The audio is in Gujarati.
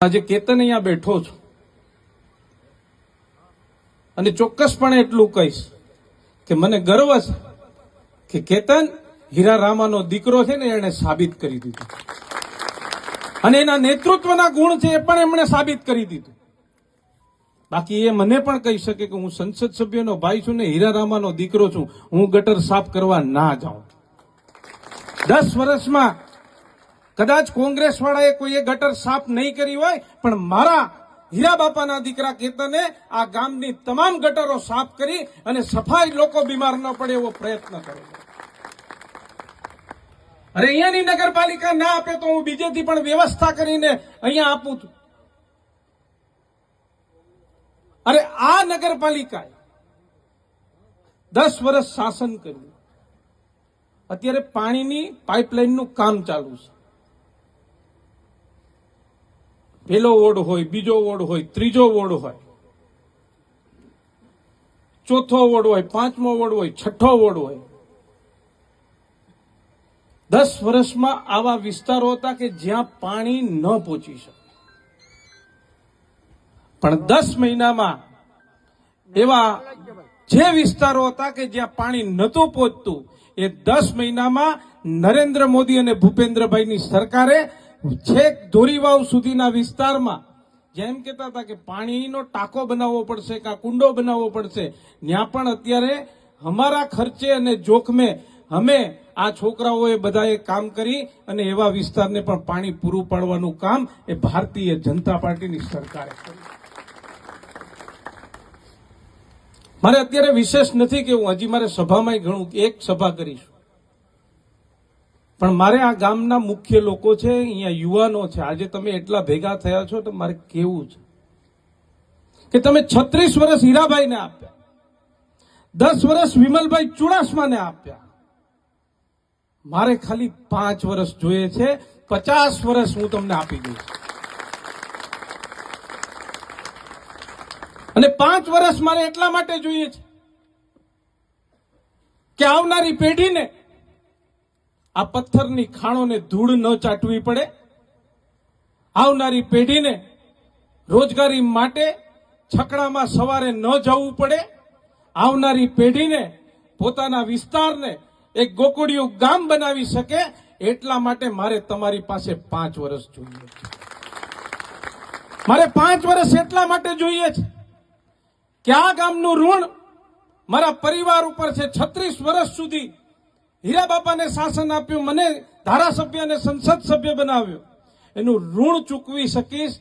આજે કેતન અહીંયા બેઠો છું અને ચોક્કસપણે એટલું કહીશ કે મને ગર્વ છે કે કેતન હીરા રામાનો દીકરો છે ને એને સાબિત કરી દીધું અને એના નેતૃત્વના ગુણ છે એ પણ એમણે સાબિત કરી દીધું. બાકી એ મને પણ કહી શકે કે હું સંસદ સભ્યનો ભાઈ છું ને હીરા રામાનો દીકરો છું, હું ગટર સાફ કરવા ના જાઉં. 10 વર્ષમાં કદાચ કોંગ્રેસ વાળાએ કોઈએ ગટર સાફ નહીં કરી હોય, પણ મારા હીરા બાપાના દીકરા કેતને આ ગામની તમામ ગટરો સાફ કરી અને સફાઈ લોકો બીમાર ન પડે એવો પ્રયત્ન કર્યો. અરે અહીંયાની નગરપાલિકા ના આપે તો હું બીજેથી પણ વ્યવસ્થા કરીને અહીંયા આપું છું. અરે આ નગરપાલિકાએ 10 વર્ષ શાસન કર્યું. અત્યારે પાણીની પાઇપલાઇનનું કામ ચાલુ છે. પહેલો વોર્ડ હોય, બીજો વોર્ડ હોય, ત્રીજો વોર્ડ હોય, ચોથો વોર્ડ હોય, 5મો વોર્ડ હોય, 6ઠ્ઠો વોર્ડ હોય. 10 વર્ષમાં આવા વિસ્તારો હતા કે જ્યાં પાણી ન પહોંચી શકે, પણ 10 મહિનામાં એવા જે વિસ્તારો હતા કે જ્યાં પાણી નહોતું પહોંચતું, એ 10 મહિનામાં નરેન્દ્ર મોદી અને ભૂપેન્દ્રભાઈની સરકારે છેક ધોરીવાવ સુધીના વિસ્તારમાં જેમ કહેતા હતા કે પાણીનો ટાંકો બનાવવો પડશે કે કુંડો બનાવવો પડશે, ત્યાં પણ અત્યારે અમારા ખર્ચે અને જોખમે અમે આ છોકરાઓએ બધાએ કામ કરી અને એવા વિસ્તારને પણ પાણી પૂરું પાડવાનું કામ એ ભારતીય જનતા પાર્ટીની સરકારે કર્યું. મારે અત્યારે વિશેષ નથી કેવું, હજી મારે સભામાં ઘણું એક સભા કરીશું, પણ મારે આ ગામના મુખ્ય લોકો છે, અહીંયા યુવાનો છે, આજે તમે એટલા ભેગા થયા છો તો મારે કેવું છે કે તમે 36 વર્ષ હીરાભાઈને આપ્યા, 10 વર્ષ વિમલભાઈ ચુડાસમાને આપ્યા. મારે ખાલી 5 વર્ષ જોઈએ છે, 50 વર્ષ હું તમને આપી દઈશ. અને 5 વર્ષ મારે એટલા માટે જોઈએ છે કે આવનારી પેઢીને આ પથ્થરની ખાણોને ધૂળ ન ચાટવી પડે, આવનારી પેઢીને રોજગારી માટે છકડામાં સવારે ન જવું પડે, આવનારી પેઢીને પોતાના વિસ્તારને એક ગોકુળિયું ગામ બનાવી શકે, એટલા માટે મારે તમારી પાસે 5 વર્ષ જોઈએ છે. મારે 5 વર્ષ એટલા માટે જોઈએ છે કે આ ગામનું ઋણ મારા પરિવાર ઉપર છે. 36 વર્ષ સુધી હીરા બાપાને શાસન આપ્યું, મને ધારાસભ્ય અને સંસદ સભ્ય બનાવ્યો, એનું ઋણ ચૂકવી શકીશ.